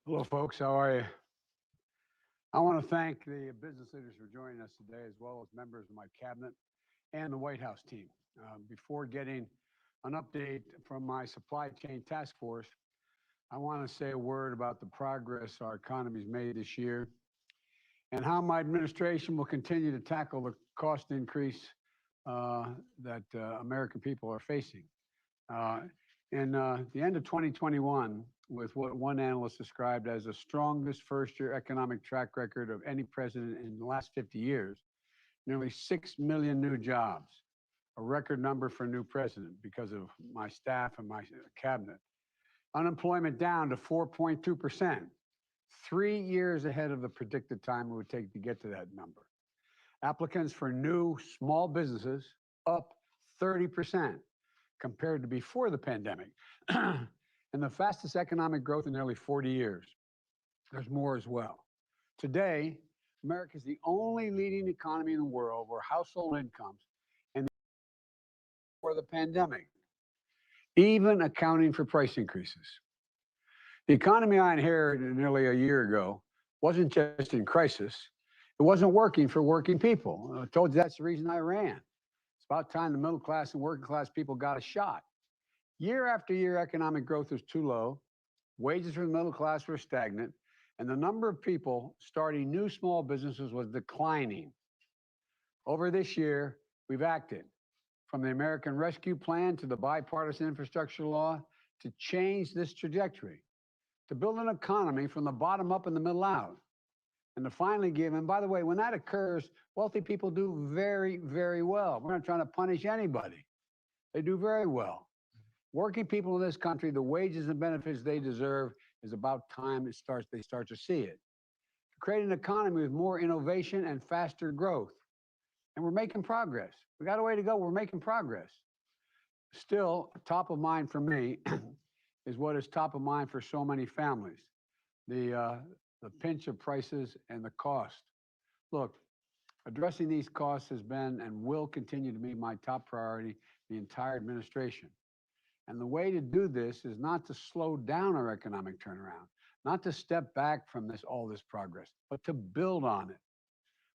Hello, folks. How are you? I want to thank the business leaders for joining us today, as well as members of my cabinet and the White House team. Before getting an update from my supply chain task force, I want to say a word about the progress our economy's made this year and how my administration will continue to tackle the cost increase that American people are facing. Uh, in the end of 2021, with what one analyst described as the strongest first-year economic track record of any president in the last 50 years, nearly 6 million new jobs, a record number for a new president because of my staff and my cabinet. Unemployment down to 4.2%, 3 years ahead of the predicted time it would take to get to that number. Applicants for new small businesses up 30% compared to before the pandemic, and the fastest economic growth in nearly 40 years. There's more as well. Today, America is the only leading economy in the world where household incomes and before the pandemic, even accounting for price increases. The economy I inherited nearly a year ago wasn't just in crisis. It wasn't working for working people. I told you that's the reason I ran. It's about time the middle class and working class people got a shot. Year after year, economic growth was too low, wages for the middle class were stagnant, and the number of people starting new small businesses was declining. Over this year, we've acted, from the American Rescue Plan to the bipartisan infrastructure law, to change this trajectory, to build an economy from the bottom up and the middle out, and to finally give, and by the way, when that occurs, wealthy people do very, very well. We're not trying to punish anybody. They do very well. Working people in this country, the wages and benefits they deserve, is about time they start to see it. To create an economy with more innovation and faster growth. And we're making progress. We got a way to go. We're making progress. Still, top of mind for me is what is top of mind for so many families, the pinch of prices and the cost. Look, addressing these costs has been and will continue to be my top priority the entire administration. And the way to do this is not to slow down our economic turnaround, not to step back from all this progress, but to build on it.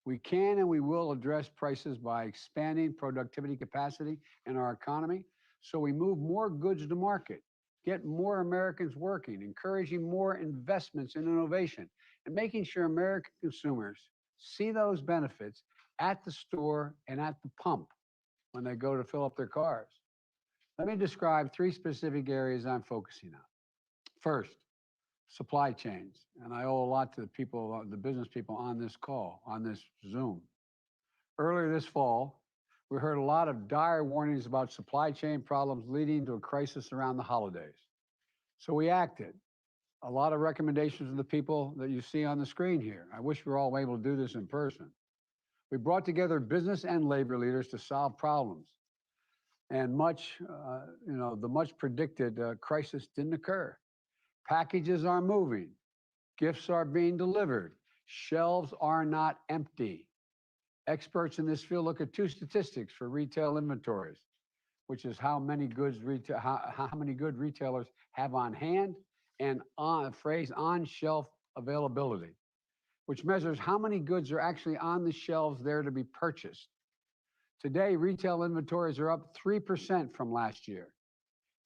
We can and we will address prices by expanding productivity capacity in our economy so we move more goods to market, get more Americans working, encouraging more investments in innovation, and making sure American consumers see those benefits at the store and at the pump when they go to fill up their cars. Let me describe 3 specific areas I'm focusing on. First, supply chains. And I owe a lot to the people, the business people on this call, on this Zoom. Earlier this fall, we heard a lot of dire warnings about supply chain problems leading to a crisis around the holidays. So we acted. A lot of recommendations of the people that you see on the screen here. I wish we were all able to do this in person. We brought together business and labor leaders to solve problems. And the much predicted crisis didn't occur. Packages are moving. Gifts are being delivered. Shelves are not empty. Experts in this field look at 2 statistics for retail inventories, which is how many good retailers have on hand, and on-shelf availability, which measures how many goods are actually on the shelves there to be purchased. Today, retail inventories are up 3% from last year.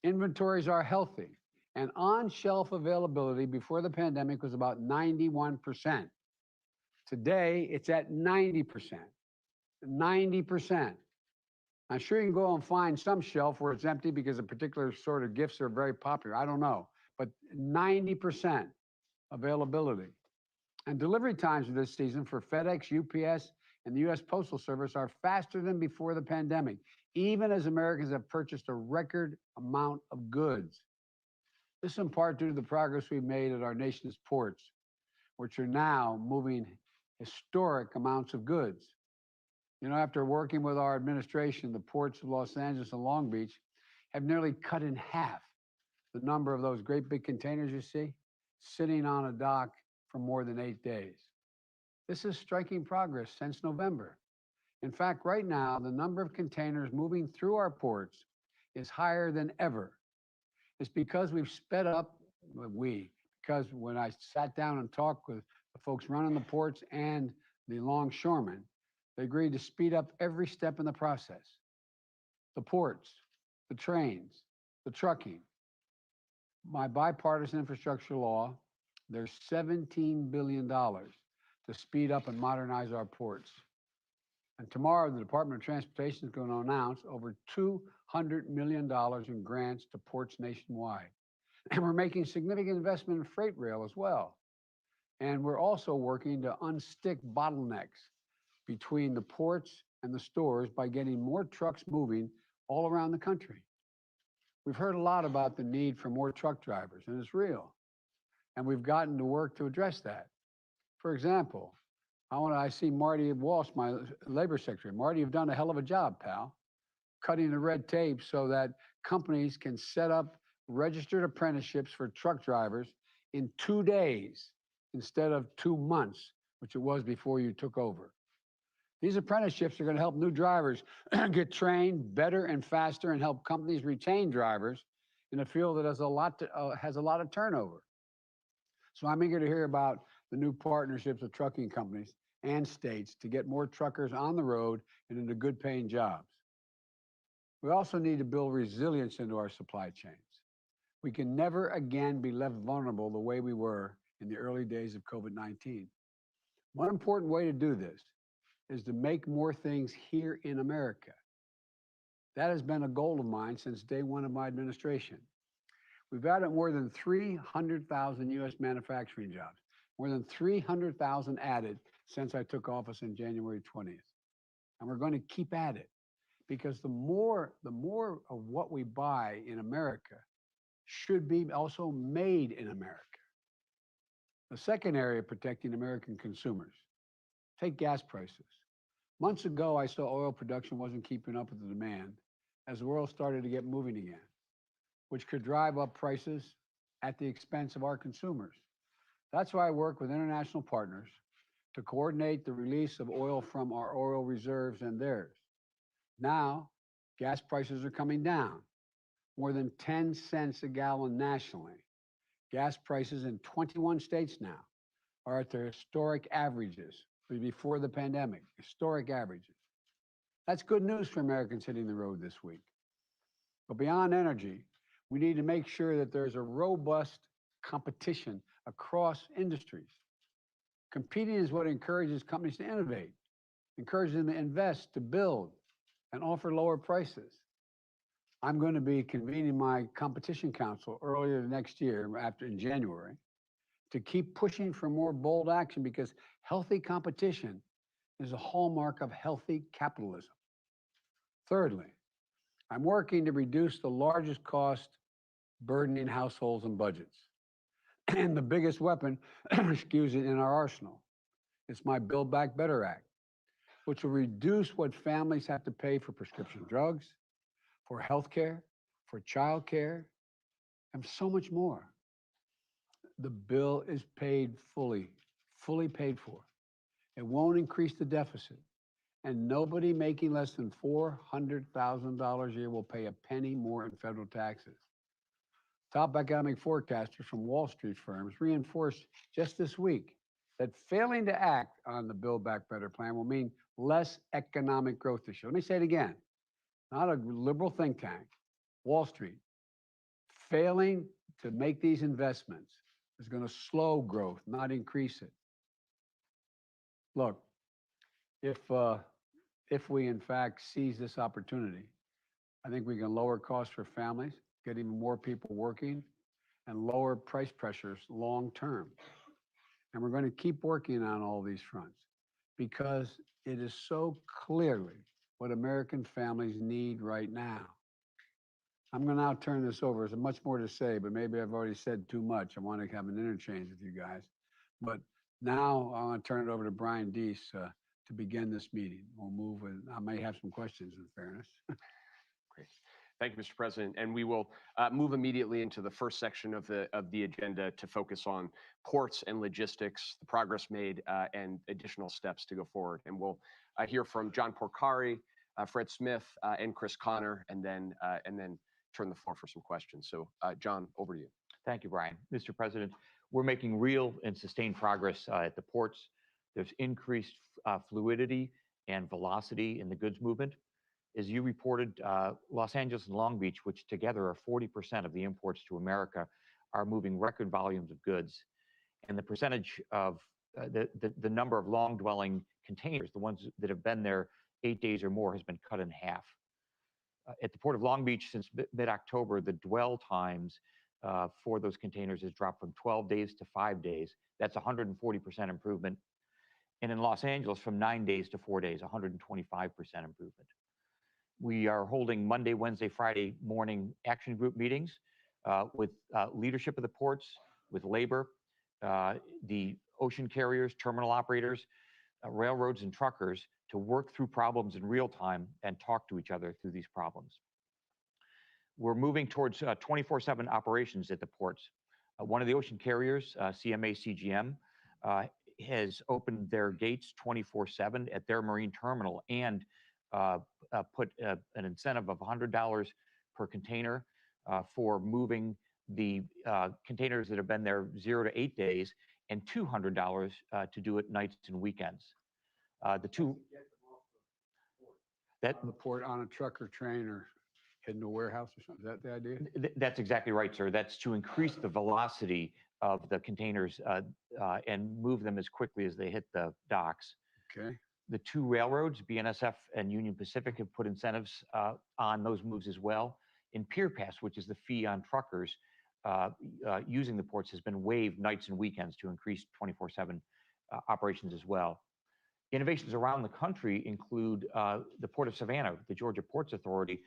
Inventories are healthy, and on-shelf availability before the pandemic was about 91%. Today, it's at 90%. 90%. I'm sure you can go and find some shelf where it's empty because a particular sort of gifts are very popular. I don't know, but 90% availability. And delivery times this season for FedEx, UPS, and the U.S. Postal Service are faster than before the pandemic, even as Americans have purchased a record amount of goods. This is in part due to the progress we've made at our nation's ports, which are now moving historic amounts of goods. You know, after working with our administration, the ports of Los Angeles and Long Beach have nearly cut in half the number of those great big containers you see sitting on a dock for more than 8 days. This is striking progress since November. In fact, right now, the number of containers moving through our ports is higher than ever. It's because we've sped up, because when I sat down and talked with the folks running the ports and the longshoremen, they agreed to speed up every step in the process. The ports, the trains, the trucking. My bipartisan infrastructure law, there's $17 billion to speed up and modernize our ports. And tomorrow, the Department of Transportation is going to announce over $200 million in grants to ports nationwide. And we're making significant investment in freight rail as well. And we're also working to unstick bottlenecks between the ports and the stores by getting more trucks moving all around the country. We've heard a lot about the need for more truck drivers, and it's real. And we've gotten to work to address that. For example, I see Marty Walsh, my labor secretary. Marty, you've done a hell of a job, pal, cutting the red tape so that companies can set up registered apprenticeships for truck drivers in 2 days instead of 2 months, which it was before you took over. These apprenticeships are going to help new drivers get trained better and faster and help companies retain drivers in a field that has a lot of turnover. So I'm eager to hear about the new partnerships with trucking companies and states to get more truckers on the road and into good paying jobs. We also need to build resilience into our supply chains. We can never again be left vulnerable the way we were in the early days of COVID-19. One important way to do this is to make more things here in America. That has been a goal of mine since day one of my administration. We've added more than 300,000 U.S. manufacturing jobs, more than 300,000 added since I took office on January 20th. And we're going to keep at it because the more of what we buy in America should be also made in America. The second area protecting American consumers, take gas prices. Months ago, I saw oil production wasn't keeping up with the demand as the world started to get moving again, which could drive up prices at the expense of our consumers. That's why I work with international partners to coordinate the release of oil from our oil reserves and theirs. Now, gas prices are coming down, more than 10 cents a gallon nationally. Gas prices in 21 states now are at their historic averages before the pandemic, historic averages. That's good news for Americans hitting the road this week. But beyond energy, we need to make sure that there's a robust competition across industries. Competing is what encourages companies to innovate, encourages them to invest, to build, and offer lower prices. I'm going to be convening my competition council earlier next year, in January, to keep pushing for more bold action because healthy competition is a hallmark of healthy capitalism. Thirdly, I'm working to reduce the largest cost burdening households and budgets. And the biggest weapon, in our arsenal, is my Build Back Better Act, which will reduce what families have to pay for prescription drugs, for health care, for child care, and so much more. The bill is paid fully paid for. It won't increase the deficit. And nobody making less than $400,000 a year will pay a penny more in federal taxes. Top economic forecasters from Wall Street firms reinforced just this week that failing to act on the Build Back Better plan will mean less economic growth this year. Let me say it again. Not a liberal think tank, Wall Street. Failing to make these investments is going to slow growth, not increase it. Look, if we in fact seize this opportunity, I think we can lower costs for families, get even more people working, and lower price pressures long term. And we're going to keep working on all these fronts because it is so clearly what American families need right now. I'm going to now turn this over. There's much more to say, but maybe I've already said too much. I want to have an interchange with you guys. But now I want to turn it over to Brian Deese to begin this meeting. We'll move with, I may have some questions in fairness. Great. Thank you, Mr. President. And we will move immediately into the first section of the agenda to focus on ports and logistics, the progress made, and additional steps to go forward. And we'll hear from John Porcari, Fred Smith, and Chris Connor, and then turn the floor for some questions. So, John, over to you. Thank you, Brian. Mr. President, we're making real and sustained progress at the ports. There's increased fluidity and velocity in the goods movement. As you reported, Los Angeles and Long Beach, which together are 40% of the imports to America, are moving record volumes of goods. And the percentage of the number of long-dwelling containers, the ones that have been there 8 days or more, has been cut in half. At the Port of Long Beach, since mid-October, the dwell times for those containers has dropped from 12 days to 5 days. That's 140% improvement. And in Los Angeles, from 9 days to 4 days, 125% improvement. We are holding Monday, Wednesday, Friday morning action group meetings with leadership of the ports, with labor, the ocean carriers, terminal operators, railroads, and truckers to work through problems in real time and talk to each other through these problems. We're moving towards 24/7 operations at the ports. One of the ocean carriers, CMA CGM, has opened their gates 24/7 at their marine terminal and put an incentive of $100 per container for moving the containers that have been there 0 to 8 days, and $200 to do it nights and weekends. The two that On the port, on a truck or train, or heading to a warehouse or something. Is that the idea? That's exactly right, sir. That's to increase the velocity of the containers and move them as quickly as they hit the docks. Okay. The two railroads, BNSF and Union Pacific, have put incentives on those moves as well. In Pier Pass, which is the fee on truckers using the ports, has been waived nights and weekends to increase 24/7 operations as well. Innovations around the country include the Port of Savannah. The Georgia Ports Authority,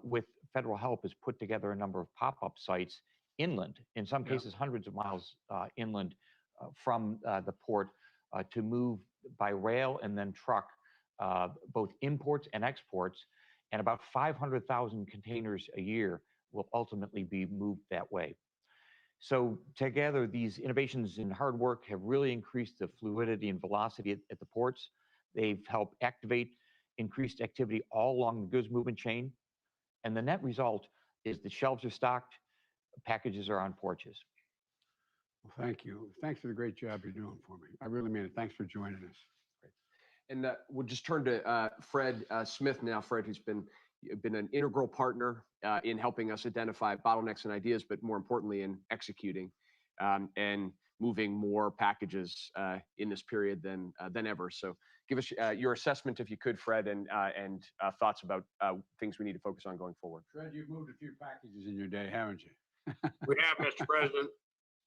with federal help, has put together a number of pop-up sites inland, in some cases hundreds of miles inland from the port, to move by rail and then truck both imports and exports, and about 500,000 containers a year will ultimately be moved that way. So together, these innovations and hard work have really increased the fluidity and velocity at the ports. They've helped activate increased activity all along the goods movement chain. And the net result is the shelves are stocked, packages are on porches. Well, thank you. Thanks for the great job you're doing for me. I really mean it. Thanks for joining us. And we'll just turn to Fred Smith now. Fred, who's been an integral partner in helping us identify bottlenecks and ideas, but more importantly in executing and moving more packages in this period than ever. So give us your assessment, if you could, Fred, and thoughts about things we need to focus on going forward. Fred, you've moved a few packages in your day, haven't you? We have, Mr. President.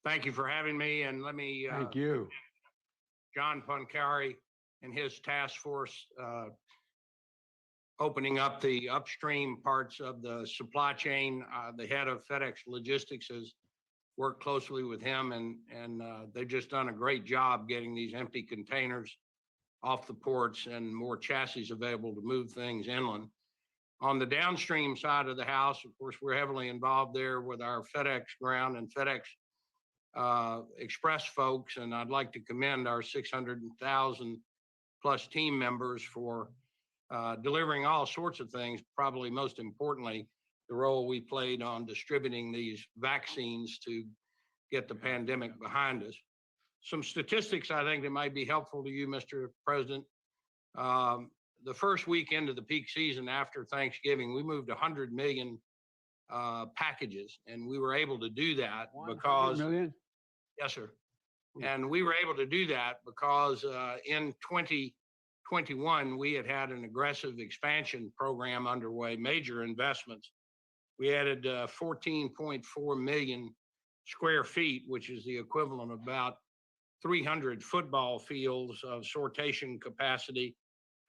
Thank you for having me, and let me Thank you. John Pancari and his task force opening up the upstream parts of the supply chain. The head of FedEx Logistics has worked closely with him, and they've just done a great job getting these empty containers off the ports and more chassis available to move things inland. On the downstream side of the house, of course, we're heavily involved there with our FedEx Ground and FedEx Express folks, and I'd like to commend our 600,000 plus team members for delivering all sorts of things. Probably most importantly, the role we played on distributing these vaccines to get the pandemic behind us. Some statistics I think that might be helpful to you, Mr. President. The first weekend of the peak season after Thanksgiving, we moved 100 million packages, and we were able to do that because 100 million? Yes, sir. And we were able to do that because in 2021, we had an aggressive expansion program underway, major investments. We added 14.4 million square feet, which is the equivalent of about 300 football fields of sortation capacity,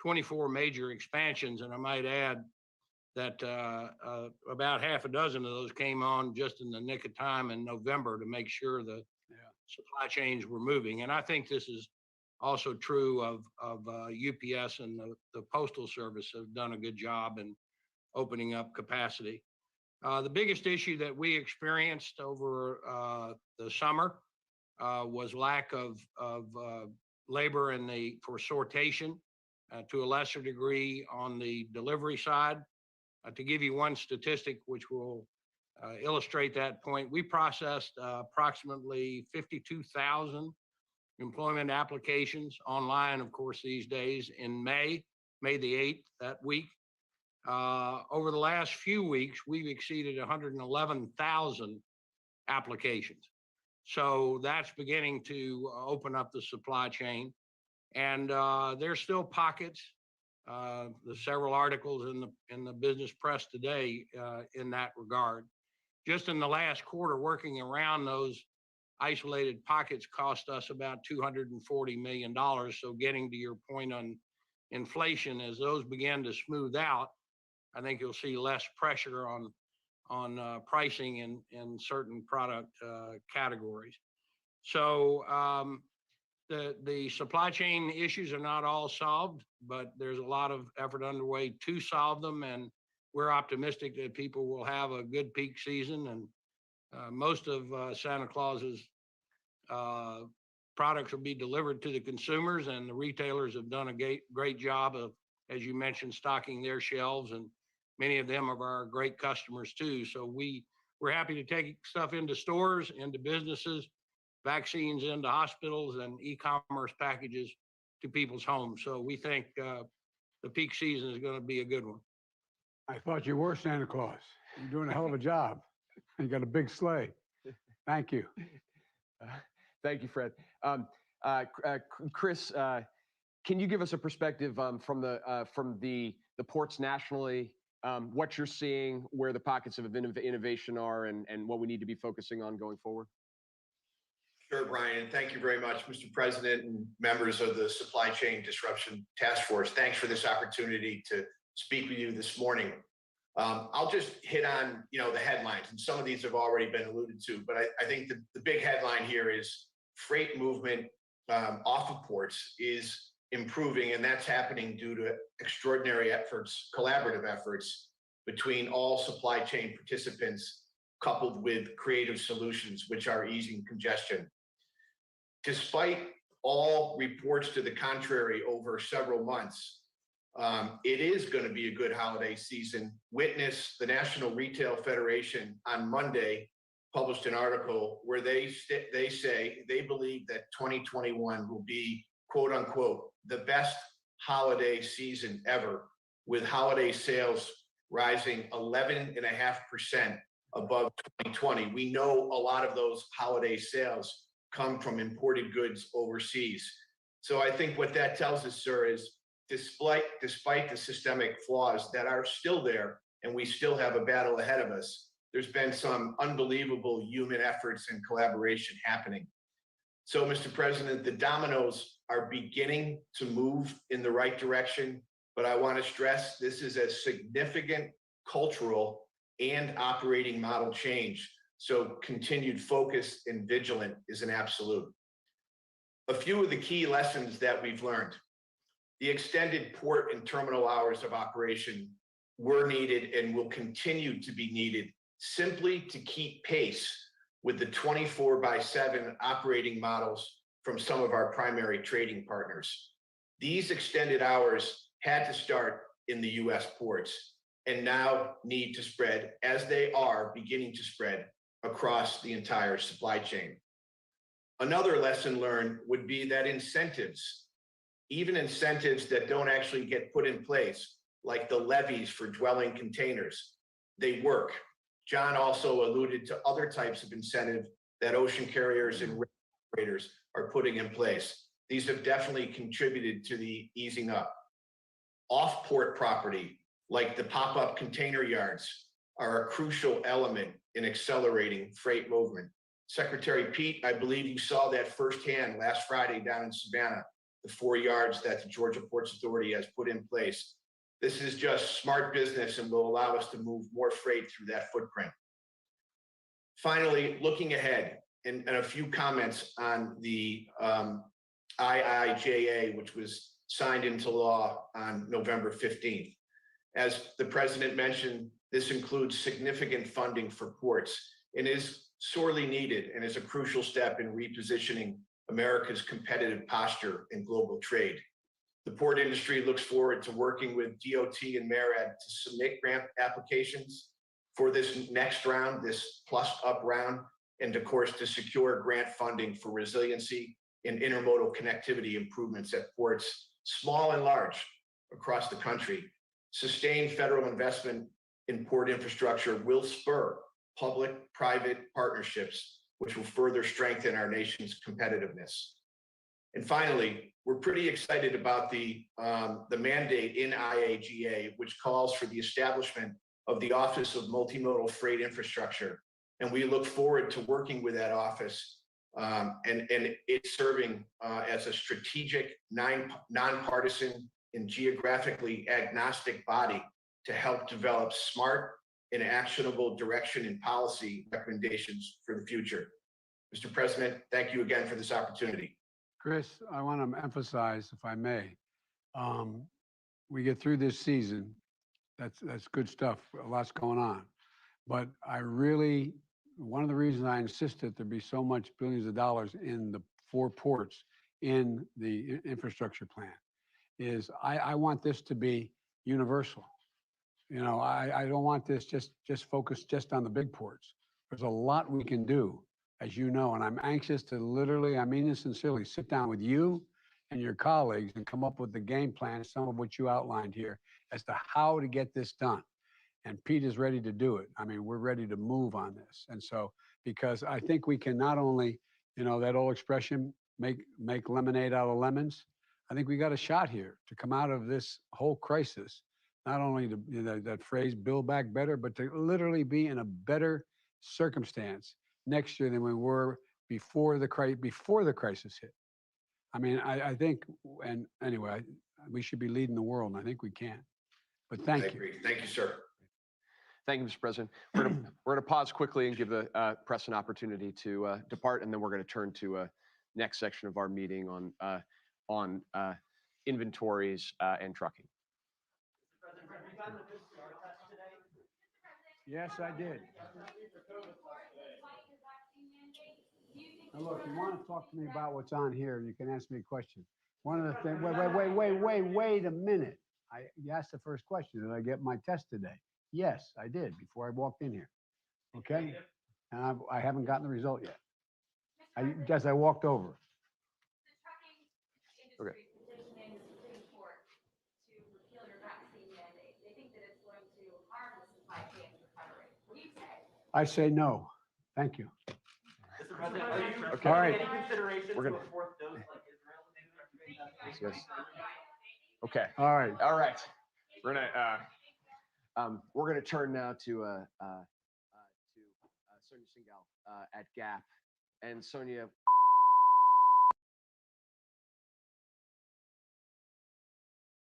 24 major expansions. And I might add that about half a dozen of those came on just in the nick of time in November to make sure the supply chains were moving. And I think this is also true of UPS, and the Postal Service have done a good job in opening up capacity. The biggest issue that we experienced over the summer was lack of labor for sortation, to a lesser degree on the delivery side. To give you one statistic, which will illustrate that point, we processed approximately 52,000 employment applications online, of course, these days in May the 8th, that week. Over the last few weeks, we've exceeded 111,000 applications. So that's beginning to open up the supply chain. And there's still pockets. There's several articles in the business press today in that regard. Just in the last quarter, working around those isolated pockets cost us about $240 million. So getting to your point on inflation, as those begin to smooth out, I think you'll see less pressure on pricing in certain product categories. So the supply chain issues are not all solved, but there's a lot of effort underway to solve them, and we're optimistic that people will have a good peak season. And most of Santa Claus's products will be delivered to the consumers, and the retailers have done a great job of, as you mentioned, stocking their shelves, and many of them are our great customers too. So we're happy to take stuff into stores, into businesses, vaccines into hospitals, and e-commerce packages to people's homes. So we think the peak season is going to be a good one. I thought you were Santa Claus. You're doing a hell of a job. You got a big sleigh. Thank you. Thank you, Fred. Chris, can you give us a perspective from the ports nationally, what you're seeing, where the pockets of innovation are, and what we need to be focusing on going forward? Sure, Brian. Thank you very much, Mr. President and members of the Supply Chain Disruption Task Force. Thanks for this opportunity to speak with you this morning. I'll just hit on, the headlines, and some of these have already been alluded to, but I think the big headline here is freight movement off of ports is improving, and that's happening due to extraordinary efforts, collaborative efforts between all supply chain participants, coupled with creative solutions which are easing congestion. Despite all reports to the contrary over several months, it is going to be a good holiday season. Witness the National Retail Federation on Monday published an article where they say they believe that 2021 will be, quote unquote, the best holiday season ever, with holiday sales rising 11.5% above 2020. We know a lot of those holiday sales come from imported goods overseas. So I think what that tells us, sir, is despite the systemic flaws that are still there, and we still have a battle ahead of us, there's been some unbelievable human efforts and collaboration happening. So, Mr. President, the dominoes are beginning to move in the right direction, but I want to stress this is a significant cultural and operating model change. So continued focus and vigilant is an absolute. A few of the key lessons that we've learned. The extended port and terminal hours of operation were needed and will continue to be needed simply to keep pace with the 24/7 operating models from some of our primary trading partners. These extended hours had to start in the US ports and now need to spread, as they are beginning to spread, across the entire supply chain. Another lesson learned would be that incentives, even incentives that don't actually get put in place, like the levies for dwelling containers, they work. John also alluded to other types of incentive that ocean carriers and rail operators are putting in place. These have definitely contributed to the easing up. Off-port property, like the pop-up container yards, are a crucial element in accelerating freight movement. Secretary Pete, I believe you saw that firsthand last Friday down in Savannah, the 4 yards that the Georgia Ports Authority has put in place. This is just smart business and will allow us to move more freight through that footprint. Finally, looking ahead, and a few comments on the IIJA, which was signed into law on November 15th. As the president mentioned, this includes significant funding for ports and is sorely needed and is a crucial step in repositioning America's competitive posture in global trade. The port industry looks forward to working with DOT and MARAD to submit grant applications for this next round, this plus up round, and of course, to secure grant funding for resiliency and intermodal connectivity improvements at ports, small and large, across the country. Sustained federal investment in port infrastructure will spur public-private partnerships, which will further strengthen our nation's competitiveness. And finally, we're pretty excited about the mandate in IAGA, which calls for the establishment of the Office of Multimodal Freight Infrastructure. And we look forward to working with that office and it serving as a strategic, nonpartisan, and geographically agnostic body to help develop smart and actionable direction and policy recommendations for the future. Mr. President, thank you again for this opportunity. Chris, I want to emphasize, if I may, we get through this season. That's good stuff. A lot's going on. But one of the reasons I insisted there be so much billions of dollars in the 4 ports in the infrastructure plan is I want this to be universal. You know, I don't want this just focused just on the big ports. There's a lot we can do, as you know, and I'm anxious to literally, I mean this sincerely, sit down with you and your colleagues and come up with the game plan, some of what you outlined here, as to how to get this done. And Pete is ready to do it. I mean, we're ready to move on this. And so, because I think we can not only, you know, that old expression, make lemonade out of lemons. I think we got a shot here to come out of this whole crisis, not only to, you know, that phrase, build back better, but to literally be in a better circumstance next year than we were before the crisis hit. I mean, I think, and anyway, we should be leading the world, and I think we can. But thank you. I agree. Thank you, sir. Thank you, Mr. President. We're going to pause quickly and give the press an opportunity to depart, and then we're going to turn to next section of our meeting on inventories and trucking. Yes, I did. Now look, you want to talk to me about what's on here, you can ask me a question. One of the things, wait a minute. You asked the first question, did I get my test today? Yes, I did, before I walked in here. Okay? And I haven't gotten the result yet. I walked over. Okay. The trucking industry petitioning the Supreme Court to repeal your vaccine mandate. They think that it's going to harm the supply chain recovery. What do you say? I say no. Thank you. Mr. President, are you Okay. All right. any consideration We're to gonna- a 4th dose like Israel? Yes. Okay. All right. All right. We're gonna turn now to Sonia Singal at Gap. And Sonia,